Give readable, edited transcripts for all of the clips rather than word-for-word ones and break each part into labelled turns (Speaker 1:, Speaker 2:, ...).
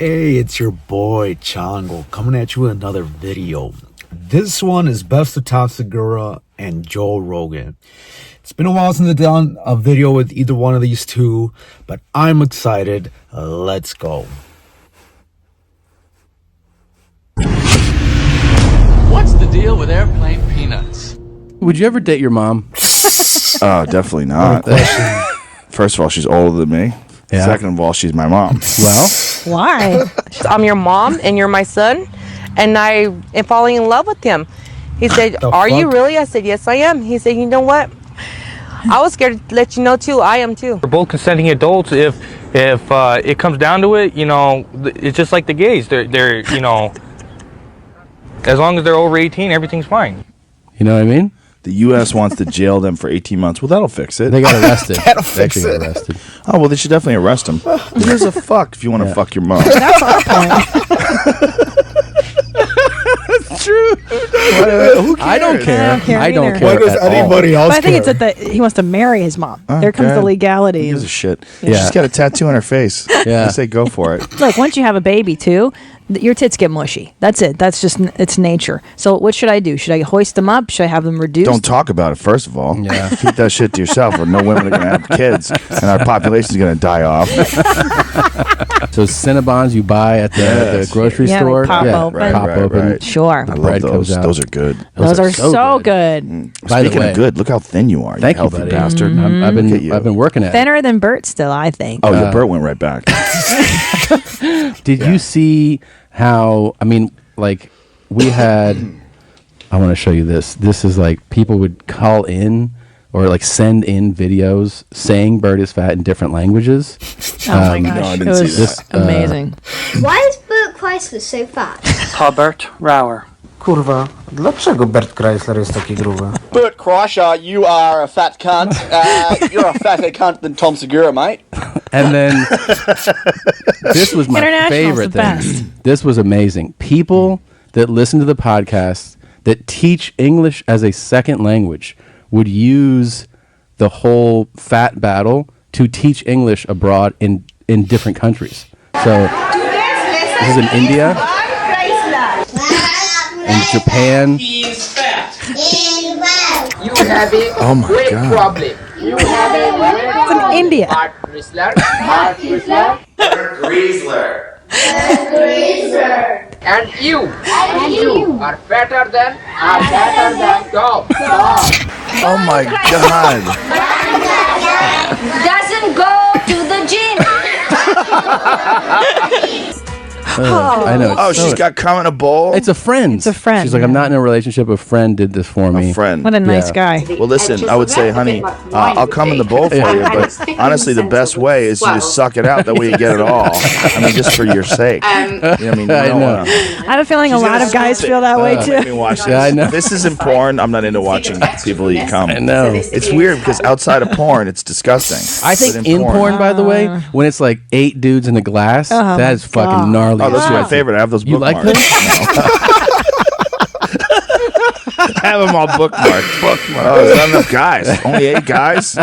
Speaker 1: Hey, it's your boy Chango coming at you with another video. This one is best of Tom Segura and Joe Rogan. It's been a while since I've done a video with either one of these two, but I'm excited. Let's go.
Speaker 2: What's the deal with airplane peanuts?
Speaker 3: Would you ever date your mom?
Speaker 4: Oh, definitely not. First of all, she's older than me.
Speaker 3: Yeah.
Speaker 4: Second of all, she's my mom.
Speaker 3: Well,
Speaker 5: Why?
Speaker 6: I'm your mom and you're my son, and I am falling in love with him. He said, are you really? I said, yes, I am. He said, you know what? I was scared to let you know too. I am too.
Speaker 7: We're both consenting adults. If it comes down to it, you know, it's just like the gays. They're you know, as long as they're over 18, everything's fine.
Speaker 3: you know what I mean?
Speaker 4: The U.S. wants to jail them for 18 months. Well, that'll fix it.
Speaker 3: They got arrested.
Speaker 1: That'll
Speaker 3: They actually
Speaker 1: fix
Speaker 3: got
Speaker 1: it.
Speaker 3: arrested.
Speaker 4: Oh, well, they should definitely arrest them. Who gives a fuck if you want to fuck your mom?
Speaker 5: That's our point.
Speaker 4: True. Who cares?
Speaker 3: I don't care.
Speaker 5: I don't care
Speaker 1: Why
Speaker 5: either.
Speaker 1: does
Speaker 3: at all.
Speaker 1: anybody else
Speaker 5: But I think
Speaker 1: care?
Speaker 5: it's that he wants to marry his mom. There comes the
Speaker 4: Okay. Who
Speaker 5: legality.
Speaker 4: gives a shit?
Speaker 3: Yeah.
Speaker 4: She's got a tattoo on her face.
Speaker 3: Yeah.
Speaker 4: I say go for it.
Speaker 5: Look, once you have a baby too, your tits get mushy. That's it. That's just it's nature. So what should I do? Should I hoist them up? Should I have them reduced?
Speaker 4: Don't talk about it, first of all.
Speaker 3: Yeah.
Speaker 4: Keep that shit to yourself, or no women are going to have kids, and our population's going to die off.
Speaker 3: So Cinnabons you buy at the grocery
Speaker 5: Yeah, they
Speaker 3: store.
Speaker 5: pop open.
Speaker 3: Pop
Speaker 4: Right,
Speaker 3: open.
Speaker 4: right.
Speaker 5: Sure.
Speaker 4: I
Speaker 3: bread
Speaker 4: love those.
Speaker 3: comes out.
Speaker 4: Those are good.
Speaker 5: Those are so good.
Speaker 3: By the
Speaker 4: Speaking
Speaker 3: way,
Speaker 4: of good, look how thin you are.
Speaker 3: Thank you,
Speaker 4: healthy
Speaker 3: buddy.
Speaker 4: bastard.
Speaker 3: I've
Speaker 4: Look at you.
Speaker 3: been working at it.
Speaker 5: Thinner than Bert still, I think.
Speaker 4: Oh, your Bert went right back.
Speaker 3: Did you see how, I mean, like, we had, I want to show you this. This is like, people would call in or like send in videos saying Bert is fat in different languages.
Speaker 5: Oh my gosh.
Speaker 4: no, I didn't
Speaker 5: it
Speaker 4: see
Speaker 5: was
Speaker 4: that.
Speaker 5: amazing.
Speaker 8: Why is Bert Chrysler so fat?
Speaker 2: Hubert Rauer.
Speaker 9: Kurwa, dlaczego Bert Chrysler jest taki gruby?
Speaker 10: Bert Kreischer, you are a fat cunt. You're a fatter cunt than Tom Segura, mate.
Speaker 3: And then this was my
Speaker 5: International's
Speaker 3: favorite
Speaker 5: the
Speaker 3: thing.
Speaker 5: best.
Speaker 3: This was amazing. People that listen to the podcast that teach English as a second language would use the whole fat battle to teach English abroad in different countries. So this is in India, in Japan.
Speaker 2: He's fat. You have a
Speaker 4: Oh my God.
Speaker 2: problem. You have a
Speaker 5: It's in India.
Speaker 2: Bart Chrysler. Bart Chrysler. And you are fatter than Tom.
Speaker 4: Oh my God.
Speaker 8: Doesn't go to the gym.
Speaker 3: I know.
Speaker 4: Oh, she's got cum in a bowl?
Speaker 3: It's a friend.
Speaker 5: It's a friend,
Speaker 3: She's like, I'm
Speaker 5: yeah.
Speaker 3: not in a relationship. A friend did this for me.
Speaker 4: a friend.
Speaker 5: What a nice
Speaker 3: Yeah.
Speaker 5: guy.
Speaker 4: Well, listen, I would say, honey, I'll come in the bowl for you, but honestly, the best way is to just suck it out. That way you get it all. I mean, just for your sake. You know what I mean, you
Speaker 3: I
Speaker 4: don't
Speaker 3: know.
Speaker 4: wanna-
Speaker 5: I have a feeling a
Speaker 4: She's
Speaker 5: lot
Speaker 4: gonna
Speaker 5: of guys
Speaker 4: scoop it.
Speaker 5: feel that way
Speaker 4: Let me
Speaker 5: too.
Speaker 4: watch this.
Speaker 3: Yeah, I know.
Speaker 4: This isn't porn. I'm not into watching people eat cum.
Speaker 3: I know.
Speaker 4: It's weird because outside of porn, it's disgusting.
Speaker 3: I think
Speaker 4: But
Speaker 3: in porn, by the way, when it's like 8 dudes in a glass, that is fucking
Speaker 5: God.
Speaker 3: gnarly.
Speaker 4: Oh, those are my
Speaker 3: shit.
Speaker 4: favorite. I have those
Speaker 3: You like
Speaker 4: bookmarked.
Speaker 3: them?
Speaker 4: I have them all bookmarked. Oh, there's not enough guys. Only 8 guys?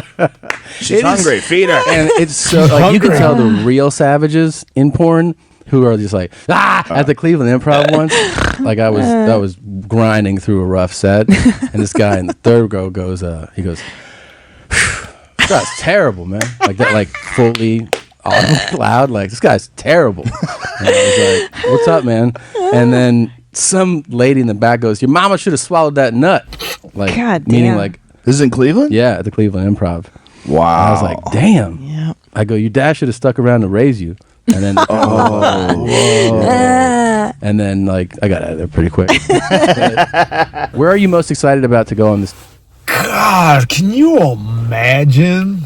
Speaker 4: She's hungry. Feed her.
Speaker 3: And it's so like you can tell the real savages in porn who are just like at the Cleveland Improv once. Like I was grinding through a rough set, and this guy in the third row goes, he goes, "This guy's terrible, man." Like that, like fully loud, like this guy's terrible. And I was like, "What's up, man?" And then some lady in the back goes, "Your mama should have swallowed that nut." Like
Speaker 5: God
Speaker 3: meaning
Speaker 5: damn.
Speaker 3: like
Speaker 4: This is in Cleveland?
Speaker 3: yeah, at the Cleveland Improv.
Speaker 4: Wow.
Speaker 3: I was like, damn.
Speaker 5: Yeah.
Speaker 3: I go, your dad should have stuck around to raise you. And then, and then like, I got out of there pretty quick. Where are you most excited about to go on this?
Speaker 1: God, can you imagine?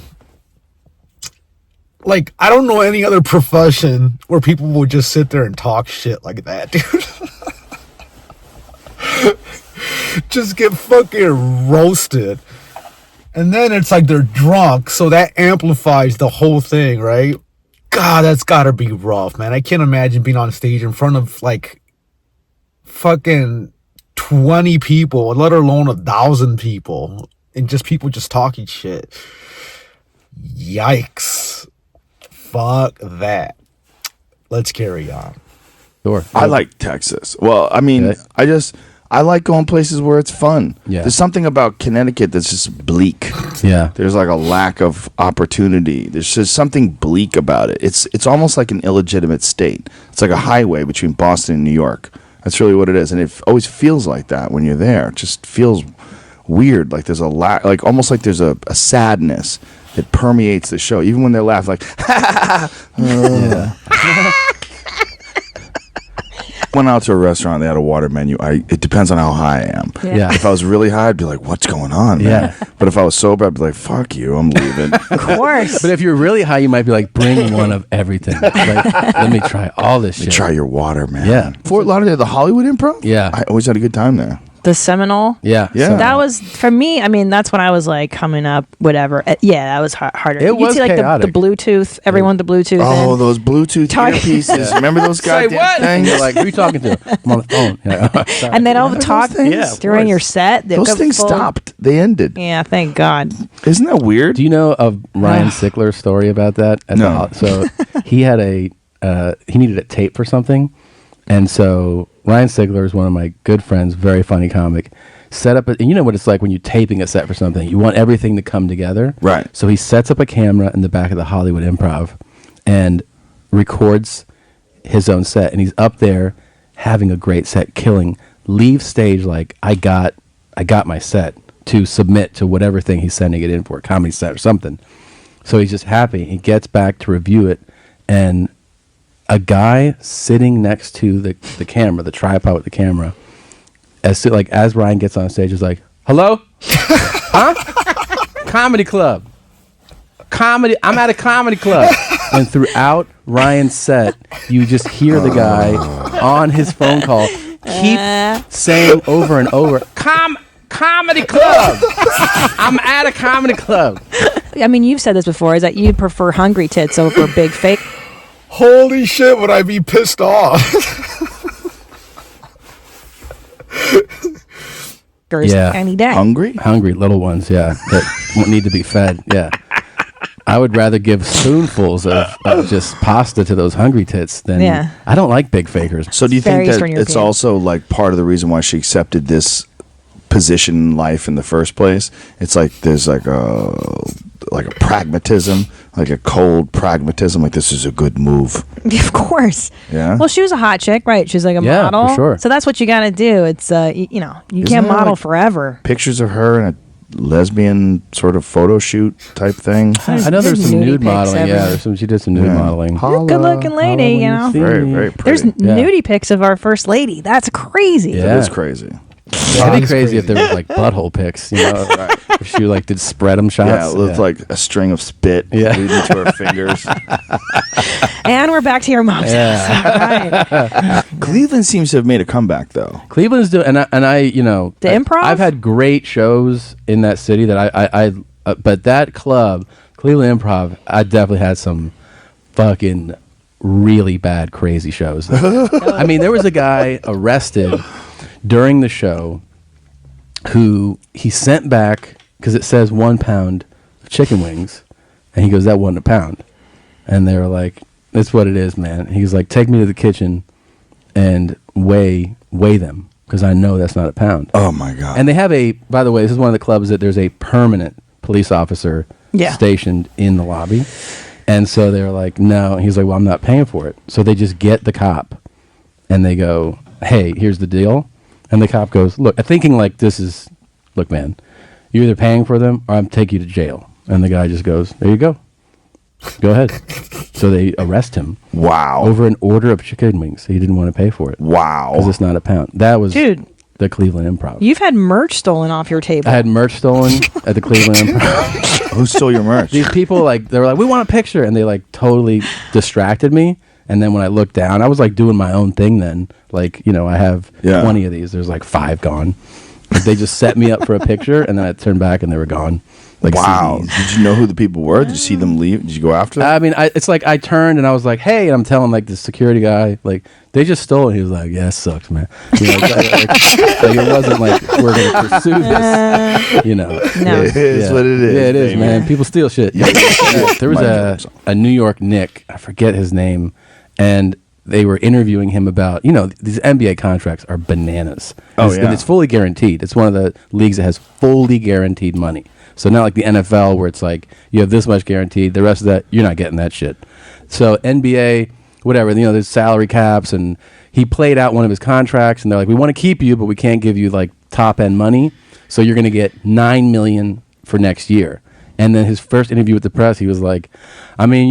Speaker 1: Like, I don't know any other profession where people would just sit there and talk shit like that, dude. Just get fucking roasted. And then it's like they're drunk, so that amplifies the whole thing, right? God, that's gotta be rough, man. I can't imagine being on stage in front of like fucking 20 people, let alone 1,000 people, and just people just talking shit. Yikes. Fuck that. let's carry on.
Speaker 3: Sure.
Speaker 4: I like Texas. Well, I mean, I like going places where it's fun.
Speaker 3: Yeah.
Speaker 4: There's something about Connecticut that's just bleak.
Speaker 3: Yeah.
Speaker 4: There's like a lack of opportunity. There's just something bleak about it. It's almost like an illegitimate state. It's like a highway between Boston and New York. That's really what it is. And it always feels like that when you're there. It just feels weird. Like there's a like almost like there's a sadness that permeates the show. Even when they laugh, like,
Speaker 3: Yeah.
Speaker 4: went out to a restaurant. They had a water menu. It depends on how high I am.
Speaker 3: Yeah.
Speaker 4: If I was really high, I'd be like, "What's going on?" Man?
Speaker 3: Yeah.
Speaker 4: But if I was sober, I'd be like, "Fuck you, I'm leaving."
Speaker 5: Of course.
Speaker 3: But if you're really high, you might be like, bring one of everything. Like, let me try all this shit.
Speaker 4: Try your water, man.
Speaker 3: Yeah.
Speaker 4: Fort Lauderdale, the Hollywood Improv.
Speaker 3: Yeah.
Speaker 4: I always had a good time there.
Speaker 5: The Seminole.
Speaker 3: Yeah.
Speaker 4: Yeah.
Speaker 5: That was for me. I mean, that's when I was like coming up, whatever. Yeah, that was harder.
Speaker 3: It
Speaker 5: You'd
Speaker 3: was
Speaker 5: see like the
Speaker 3: chaotic.
Speaker 5: Bluetooth. Everyone with the Bluetooth.
Speaker 4: Oh,
Speaker 5: in.
Speaker 4: those Bluetooth
Speaker 5: Talk-
Speaker 4: earpieces. Remember those
Speaker 3: Say
Speaker 4: goddamn
Speaker 3: what?
Speaker 4: things?
Speaker 3: You're like, who are you talking to? I'm on the phone. You're like, "Oh, sorry."
Speaker 5: And they'd all talk
Speaker 4: things?
Speaker 3: Yeah, of
Speaker 5: during
Speaker 3: course.
Speaker 5: your set. They'd
Speaker 4: Those
Speaker 5: go
Speaker 4: things
Speaker 5: full-
Speaker 4: stopped. They ended.
Speaker 5: Yeah, thank God.
Speaker 4: Isn't that weird?
Speaker 3: Do you know of Ryan Sickler's story about that?
Speaker 4: No.
Speaker 3: So he had he needed a tape for something. And so Ryan Sigler is one of my good friends, very funny comic. Set up, and you know what it's like when you're taping a set for something. You want everything to come together.
Speaker 4: Right.
Speaker 3: So he sets up a camera in the back of the Hollywood Improv and records his own set. And he's up there having a great set, killing. Leaves stage like, I got my set to submit to whatever thing he's sending it in for, a comedy set or something. So he's just happy. He gets back to review it, and a guy sitting next to the camera, the tripod with the camera, as Ryan gets on stage, is like, "Hello, huh? Comedy club, comedy. I'm at a comedy club." And throughout Ryan's set, you just hear the guy on his phone call keep saying over and over, "Comedy club. I'm at a comedy club."
Speaker 5: I mean, you've said this before. Is that you prefer hungry tits over big fake?
Speaker 1: Holy shit, would I be pissed off?
Speaker 3: Yeah.
Speaker 5: Any day.
Speaker 3: Hungry little ones, yeah, that need to be fed. Yeah, I would rather give spoonfuls of just pasta to those hungry tits than.
Speaker 5: Yeah.
Speaker 3: I don't like big fakers.
Speaker 4: So do you
Speaker 5: Very
Speaker 4: think that
Speaker 5: Eastern
Speaker 4: it's
Speaker 5: European.
Speaker 4: also like part of the reason why she accepted this position in life in the first place? It's like there's like a pragmatism, like a cold pragmatism, like this is a good move.
Speaker 5: Of course.
Speaker 4: Yeah.
Speaker 5: Well, she was a hot chick, right? She's like a
Speaker 3: Yeah,
Speaker 5: model.
Speaker 3: for sure.
Speaker 5: So that's what you got to do. It's you
Speaker 4: Isn't
Speaker 5: can't
Speaker 4: there,
Speaker 5: model
Speaker 4: like,
Speaker 5: forever.
Speaker 4: Pictures of her in a lesbian sort of photo shoot type thing.
Speaker 3: I know there's some
Speaker 5: nudie
Speaker 3: nude
Speaker 5: pics
Speaker 3: modeling. Yeah,
Speaker 5: everywhere.
Speaker 3: she did some nude modeling.
Speaker 5: Good-looking lady, you know.
Speaker 4: Very, very pretty.
Speaker 5: There's nudie pics of our first lady. That's crazy.
Speaker 3: Yeah.
Speaker 4: That is crazy.
Speaker 3: It'd be crazy if there was like butthole pics, you know, if she like did spread them shots.
Speaker 4: Yeah, it looked like a string of spit leading to her fingers.
Speaker 5: And we're back to your mom's
Speaker 3: Yeah.
Speaker 5: house. All right.
Speaker 4: Cleveland seems to have made a comeback, though.
Speaker 3: Cleveland's doing, and I, you know,
Speaker 5: The Improv?
Speaker 3: I've had great shows in that city that but that club, Cleveland Improv, I definitely had some fucking really bad, crazy shows. I mean, there was a guy arrested during the show who he sent back because it says 1 pound of chicken wings, and he goes, "That wasn't a pound," and they were like, "That's what it is, man." He's like, "Take me to the kitchen and weigh them because I know that's not a pound."
Speaker 4: Oh my god!
Speaker 3: And they have by the way, this is one of the clubs that there's a permanent police officer stationed in the lobby, and so they were like, "No," and he's like, "Well, I'm not paying for it," so they just get the cop, and they go, "Hey, here's the deal." And the cop goes, "Look," thinking like look, man, you're either paying for them or I'm taking you to jail. And the guy just goes, "There you go. Go ahead." So they arrest him.
Speaker 4: Wow.
Speaker 3: Over an order of chicken wings. He didn't want to pay for it.
Speaker 4: Wow.
Speaker 3: Because it's not a pound. That was
Speaker 5: Dude.
Speaker 3: the Cleveland Improv.
Speaker 5: You've had merch stolen off your table.
Speaker 3: I had merch stolen at the Cleveland Improv.
Speaker 4: Who stole your merch?
Speaker 3: These people, they were like, "We want a picture." And they, totally distracted me. And then when I looked down, I was, doing my own thing then. I have 20 of these. There's, 5 gone. They just set me up for a picture, and then I turned back, and they were gone.
Speaker 4: Wow.
Speaker 3: CDs.
Speaker 4: Did you know who the people were? Did you see them leave? Did you go after them?
Speaker 3: I mean, it's like I turned, and I was like, "Hey," and I'm telling, the security guy, they just stole it. He was like, "Yeah, it sucks, man." It wasn't like, we're going to pursue this.
Speaker 5: No.
Speaker 4: It is what it is.
Speaker 3: Yeah, it is,
Speaker 4: baby.
Speaker 3: man. People steal shit. There was a New York Nick, I forget his name, and they were interviewing him about, these NBA contracts are bananas. And it's fully guaranteed. It's one of the leagues that has fully guaranteed money. So not like the NFL where it's like you have this much guaranteed, the rest of that you're not getting that shit. So NBA, whatever, there's salary caps, and he played out one of his contracts, and they're like, we want to keep you, but we can't give you like top end money. So you're going to get $9 million for next year. And then his first interview with the press, he was like, I mean,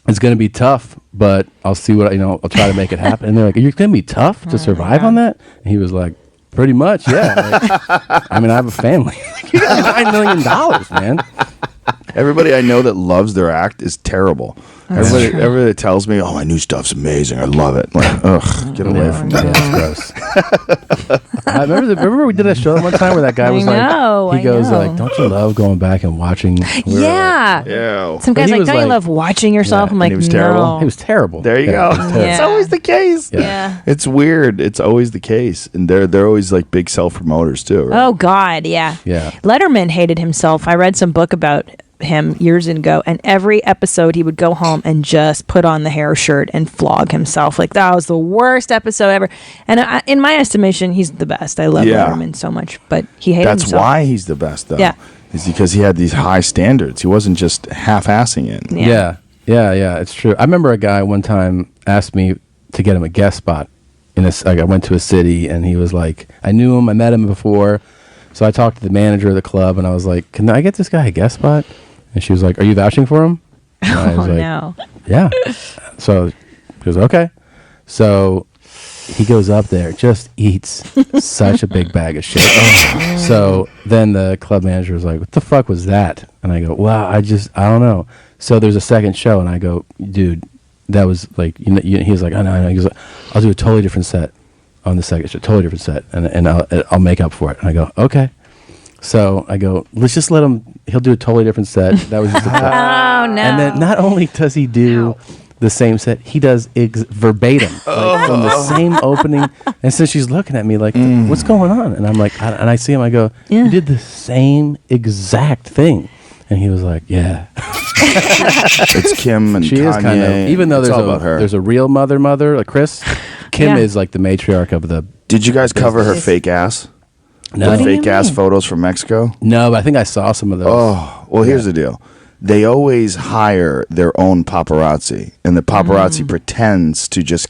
Speaker 3: it's going to be tough, but I'll see what, I'll try to make it happen. And they're like, are you going to be tough to survive on that? And he was like, pretty much, yeah. Like, I mean, I have a family. You got $9 million, man.
Speaker 4: Everybody I know that loves their act is terrible. Everybody that tells me, "Oh, my new stuff's amazing. I love it." Like, ugh, get away from me.
Speaker 3: That's gross. I remember we did a show one time where that guy was he goes like, "Don't you love going back and watching?"
Speaker 5: Yeah.
Speaker 4: Yeah.
Speaker 5: Some guys like, "Don't you love watching yourself?" I'm like,
Speaker 4: he was terrible.
Speaker 5: No.
Speaker 3: He was terrible.
Speaker 4: There you go. It's always the case.
Speaker 5: Yeah.
Speaker 4: It's weird. It's always the case, and they're always like big self promoters too. Right?
Speaker 5: Oh God, yeah.
Speaker 3: Yeah.
Speaker 5: Letterman hated himself. I read some book about him years ago, and every episode he would go home and just put on the hair shirt and flog himself. Like, that was the worst episode ever. And in my estimation, he's the best. I love Letterman so much, but he hated himself.
Speaker 4: That's why he's the best, though.
Speaker 5: Yeah.
Speaker 4: Is because he had these high standards. He wasn't just half-assing it.
Speaker 3: Yeah, it's true. I remember a guy one time asked me to get him a guest spot I went to a city, and he was like, I knew him, I met him before, so I talked to the manager of the club, and I was like, can I get this guy a guest spot? And she was like, are you vouching for him? And I was like,
Speaker 5: no.
Speaker 3: Yeah. So he goes, okay. So he goes up there, just eats such a big bag of shit. So then the club manager was like, what the fuck was that? And I go, well, I don't know. So there's a second show, and I go, dude, that was like, he was like, I know. He goes, I'll do a totally different set on the second show, totally different set, and I'll make up for it. And I go, okay. So I go, let's just let him, he'll do a totally different set. That was just a set.
Speaker 5: Oh, no.
Speaker 3: And then not only does he do the same set, he does verbatim, like from the same opening. And so she's looking at me like, what's going on? And I'm like, and I see him, I go, you did the same exact thing. And he was like, yeah.
Speaker 4: It's Kim and
Speaker 3: she
Speaker 4: Kanye.
Speaker 3: Is kind of, even though there's a real mother, like Chris, Kim is like the matriarch of the.
Speaker 4: Did you guys cover her fake ass?
Speaker 3: No.
Speaker 4: The fake ass photos from Mexico?
Speaker 3: No, but I think I saw some of those.
Speaker 4: Oh, well, here's the deal. They always hire their own paparazzi, and the paparazzi pretends to just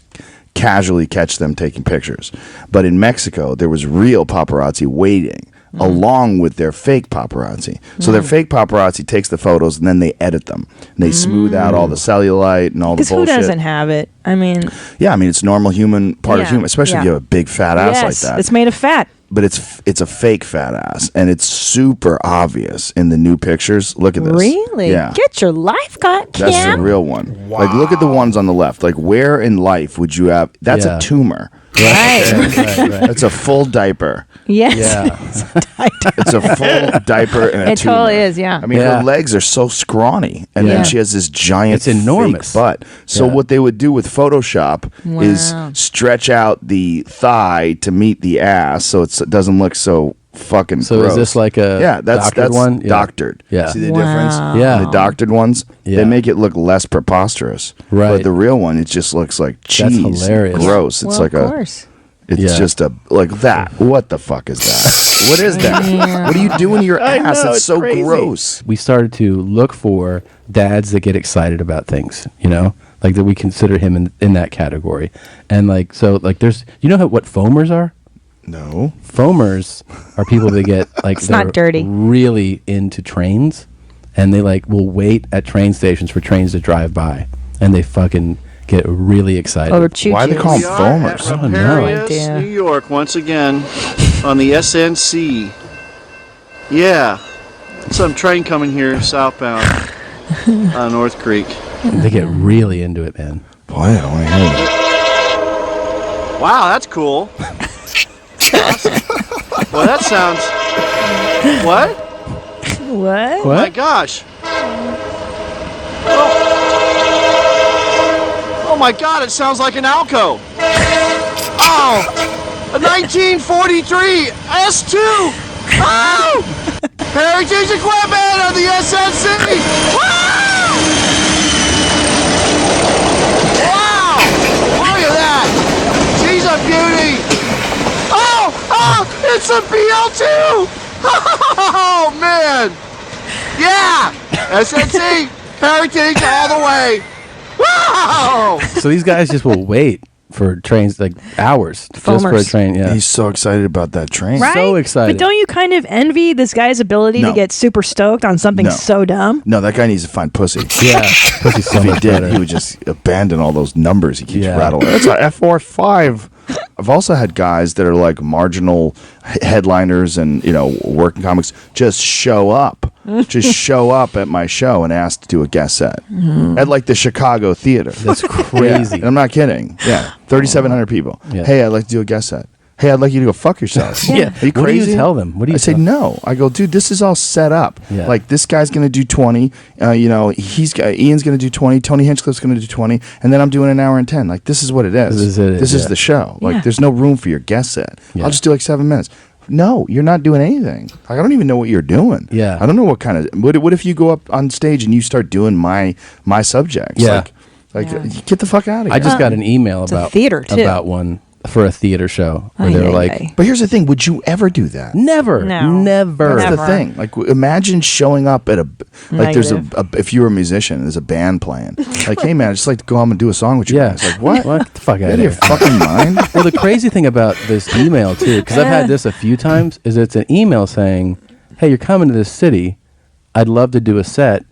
Speaker 4: casually catch them taking pictures. But in Mexico, there was real paparazzi waiting along with their fake paparazzi. So their fake paparazzi takes the photos, and then they edit them. And they smooth out all the cellulite and all the bullshit.
Speaker 5: Because who doesn't have it? I mean...
Speaker 4: Yeah, I mean, it's normal human part of human, especially if you have a big fat ass like that.
Speaker 5: It's made of fat.
Speaker 4: But it's a fake fat ass, and it's super obvious in the new pictures. Look at this.
Speaker 5: Really?
Speaker 4: Yeah.
Speaker 5: Get your life cut, Kim.
Speaker 4: That's the real one. Wow. Like, look at the ones on the left. Like, where in life would you have... That's a tumor.
Speaker 5: Right.
Speaker 3: Right.
Speaker 4: It's a full diaper.
Speaker 5: Yes.
Speaker 3: Yeah.
Speaker 4: It's a full diaper and a
Speaker 5: It
Speaker 4: tumor.
Speaker 5: totally is, yeah.
Speaker 4: I mean, her legs are so scrawny, and then she has this giant,
Speaker 3: it's enormous
Speaker 4: fake butt. So what they would do with Photoshop is stretch out the thigh to meet the ass, so it doesn't look so fucking
Speaker 3: So
Speaker 4: gross.
Speaker 3: is this like a
Speaker 4: that's
Speaker 3: doctored one? Yeah.
Speaker 4: Doctored.
Speaker 3: Yeah.
Speaker 4: See the difference?
Speaker 3: Yeah.
Speaker 4: The doctored ones,
Speaker 3: Yeah.
Speaker 4: they make it look less preposterous.
Speaker 3: Right.
Speaker 4: But the real one, it just looks like cheese.
Speaker 3: That's hilarious.
Speaker 4: Gross. It's like
Speaker 5: of course.
Speaker 4: It's just like that. What the fuck is that? What is that? What are you doing to your ass? It's so
Speaker 3: crazy.
Speaker 4: gross.
Speaker 3: We started to look for dads that get excited about things, like that we consider him in that category. And like, so like there's, what foamers are?
Speaker 4: No.
Speaker 3: Foamers are people that get like,
Speaker 5: It's not dirty.
Speaker 3: really into trains, and they like will wait at train stations for trains to drive by, and they fucking get really excited.
Speaker 5: Or choo-choo.
Speaker 4: Why are they called
Speaker 11: We are
Speaker 4: foamers?
Speaker 11: at
Speaker 3: Oh, no.
Speaker 11: Paris, New York, once again, on the SNC. Yeah, some train coming here southbound on North Creek.
Speaker 3: They get really into it, man.
Speaker 4: Boy, I don't want to hear that.
Speaker 11: Wow, that's cool. Awesome. Well, that sounds... What?
Speaker 5: What?
Speaker 11: Oh my gosh. Oh my god, it sounds like an Alco. Oh, a 1943 S2. Oh! Heritage equipment of the SNC. Wow! It's a BL2! Oh, man! Yeah! SNC, heritage all the way! Wow!
Speaker 3: So these guys just will wait for trains like hours just for a
Speaker 5: Foamers.
Speaker 3: train. Yeah,
Speaker 4: He's so excited about that train.
Speaker 5: Right?
Speaker 3: so excited.
Speaker 5: But don't you kind of envy this guy's ability
Speaker 4: No.
Speaker 5: to get super stoked on something
Speaker 4: No.
Speaker 5: so dumb?
Speaker 4: No, that guy needs to find pussy.
Speaker 3: Yeah, pussy's so
Speaker 4: If he
Speaker 3: much
Speaker 4: did,
Speaker 3: better.
Speaker 4: he would just abandon all those numbers he keeps
Speaker 3: Yeah.
Speaker 4: rattling. That's a F45. I've also had guys that are like marginal headliners and, working comics just show up. Just show up at my show and ask to do a guest set at like the Chicago Theater.
Speaker 3: That's crazy.
Speaker 4: And I'm not kidding. Yeah, 3,700 people.
Speaker 3: Yeah.
Speaker 4: Hey, I'd like to do a guest set. Hey, I'd like you to go fuck yourself.
Speaker 3: Yeah.
Speaker 4: Are you
Speaker 3: What do
Speaker 4: crazy?
Speaker 3: you tell them? What do you
Speaker 4: I say
Speaker 3: tell-
Speaker 4: no. I go, dude, this is all set up.
Speaker 3: Yeah.
Speaker 4: Like this guy's gonna do 20. Ian's gonna do 20. Tony Hinchcliffe's gonna do 20, and then I'm doing an hour and 10. Like this is what it is.
Speaker 3: This is
Speaker 4: the show.
Speaker 5: Yeah.
Speaker 4: Like there's no room for your guest set.
Speaker 3: Yeah.
Speaker 4: I'll just do like 7 minutes. No, you're not doing anything. Like I don't even know what you're doing.
Speaker 3: Yeah.
Speaker 4: I don't know what kind of. What if you go up on stage and you start doing my subjects?
Speaker 3: Yeah.
Speaker 4: Like get the fuck out of here.
Speaker 3: I just got an email
Speaker 5: It's a
Speaker 3: about
Speaker 5: theater, too.
Speaker 3: about one for a theater show where they were like,
Speaker 4: But here's the thing: would you ever do that?
Speaker 3: never,
Speaker 5: No.
Speaker 3: never.
Speaker 4: That's
Speaker 5: Never.
Speaker 4: the thing. Like, imagine showing up at there's
Speaker 5: Negative.
Speaker 4: if you're a musician, there's a band playing. Like, hey man, I'd just like to go home and do a song with you
Speaker 3: Yeah.
Speaker 4: guys. Like, what?
Speaker 3: What? Get the fuck
Speaker 4: You
Speaker 3: out
Speaker 4: out
Speaker 3: of
Speaker 4: of
Speaker 3: here.
Speaker 4: your fucking mind?
Speaker 3: Well, the crazy thing about this email too, because I've had this a few times, is it's an email saying, "Hey, you're coming to this city. I'd love to do a set.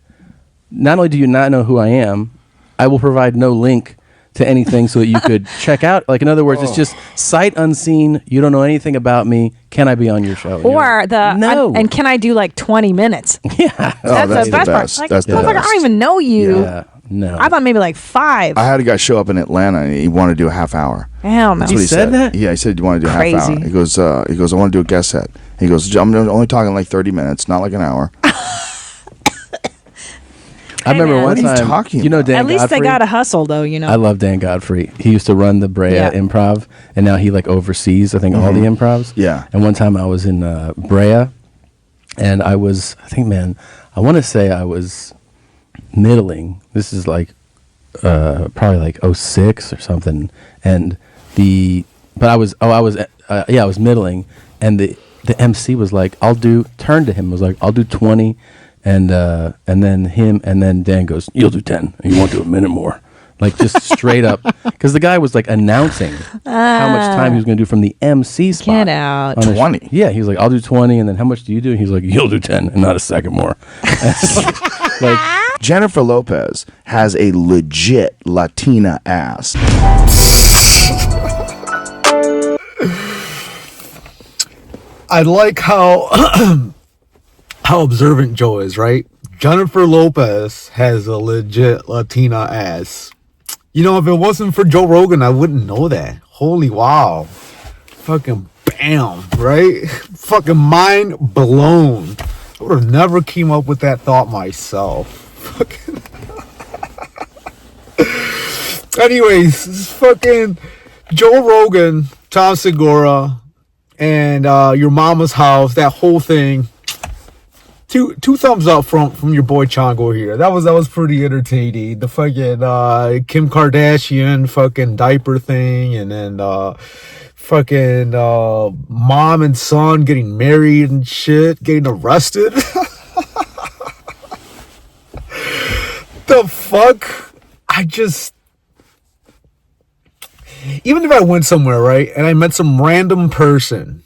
Speaker 3: Not only do you not know who I am, I will provide no link to anything so that you could check out. Like in other words, it's just sight unseen. You don't know anything about me. Can I be on your show?" And you're
Speaker 5: Or
Speaker 3: like,
Speaker 5: the
Speaker 3: no.
Speaker 5: and can I do like 20 minutes?
Speaker 3: yeah,
Speaker 4: Oh, that's
Speaker 5: the
Speaker 4: the
Speaker 5: best part.
Speaker 4: best.
Speaker 5: Like,
Speaker 4: That's the
Speaker 5: motherfucker, I
Speaker 4: best.
Speaker 5: don't even know you.
Speaker 3: yeah, no.
Speaker 5: I thought maybe like 5.
Speaker 4: I had a guy show up in Atlanta and he wanted to do a half hour.
Speaker 5: Hell no.
Speaker 4: That's
Speaker 3: He
Speaker 4: what he
Speaker 3: said that?
Speaker 4: Yeah, he said, "Do you want to do a half
Speaker 5: Crazy.
Speaker 4: hour?" He goes, I want to do a guest set. He goes, "I'm only talking like 30 minutes, not like an hour."
Speaker 3: I remember
Speaker 5: man.
Speaker 3: one
Speaker 4: What are you
Speaker 3: time.
Speaker 4: talking
Speaker 3: You know,
Speaker 4: about?
Speaker 3: Dan
Speaker 5: At least
Speaker 3: Godfrey?
Speaker 5: they got to hustle though, you know.
Speaker 3: I love Dan Godfrey. He used to run the Brea
Speaker 5: Yeah.
Speaker 3: Improv, and now he like oversees, I think, all the improvs.
Speaker 4: Yeah.
Speaker 3: And one time I was in Brea, and I want to say I was middling. This is like probably like 06 or something, and I was middling, and the MC was like, turned to him, was like, "I'll do 20." And then Dan goes, "You'll do 10, and you won't do a minute more." Like just straight up, because the guy was like announcing how much time he was going to do from the MC spot.
Speaker 5: Get out.
Speaker 3: on the
Speaker 4: 20?
Speaker 3: Yeah, he was like, "I'll do 20, and then how much do you do?" And he's like, "You'll do 10, and not a second more." like,
Speaker 4: Jennifer Lopez has a legit Latina ass.
Speaker 1: I like how how observant Joe is, right? Jennifer Lopez has a legit Latina ass. You know, if it wasn't for Joe Rogan, I wouldn't know that. Holy wow. Fucking bam, right? Fucking mind blown. I would have never came up with that thought myself. Fucking. Anyways, this is fucking Joe Rogan, Tom Segura, and Your Mama's House, that whole thing. Two thumbs up from your boy Chongo here. That was pretty entertaining. The fucking Kim Kardashian fucking diaper thing, and then fucking mom and son getting married and shit, getting arrested. The fuck? Even if I went somewhere, right, and I met some random person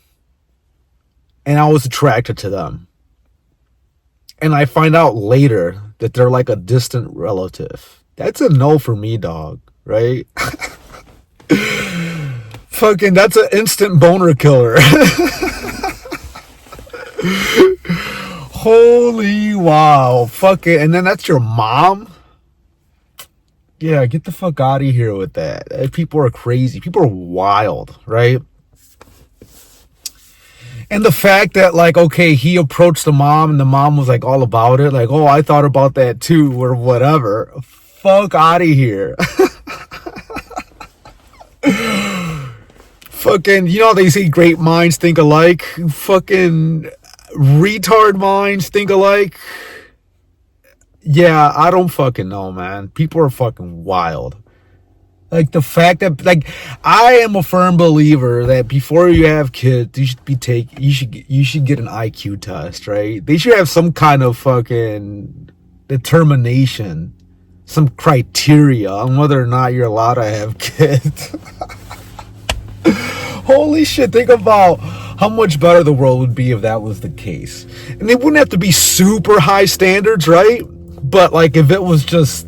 Speaker 1: and I was attracted to them, and I find out later that they're like a distant relative, that's a no for me, dog, right? Fucking, that's an instant boner killer. Holy wow. Fuck it. And then that's your mom? Yeah, get the fuck out of here with that. People are crazy. People are wild, right? And the fact that, like, okay, he approached the mom and the mom was like all about it. Like, oh, I thought about that too, or whatever. Fuck out of here. Fucking, you know, they say great minds think alike. Fucking retard minds think alike. Yeah, I don't fucking know, man. People are fucking wild. Like the fact that, like, I am a firm believer that before you have kids, you should get an IQ test, right? They should have some kind of fucking determination, some criteria on whether or not you're allowed to have kids. Holy shit, think about how much better the world would be if that was the case. And it wouldn't have to be super high standards, right? But like if it was just,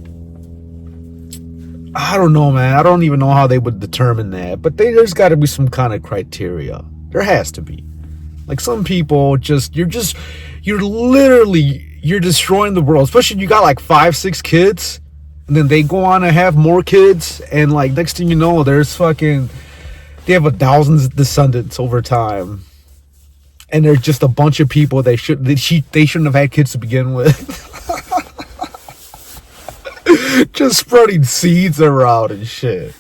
Speaker 1: I don't know, man. I don't even know how they would determine that. But there's got to be some kind of criteria. There has to be. Like some people you're destroying the world. Especially if you got like 5-6 kids. And then they go on and have more kids. And like next thing you know, they have 1,000 descendants over time. And there's just a bunch of people they shouldn't have had kids to begin with. Just spreading seeds around and shit.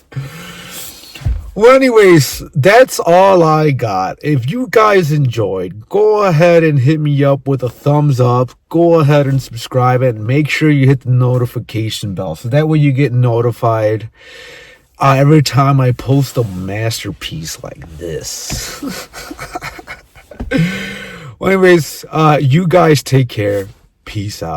Speaker 1: Well, anyways, that's all I got. If you guys enjoyed, go ahead and hit me up with a thumbs up. Go ahead and subscribe and make sure you hit the notification bell so that way you get notified every time I post a masterpiece like this. Well, anyways, you guys take care. Peace out.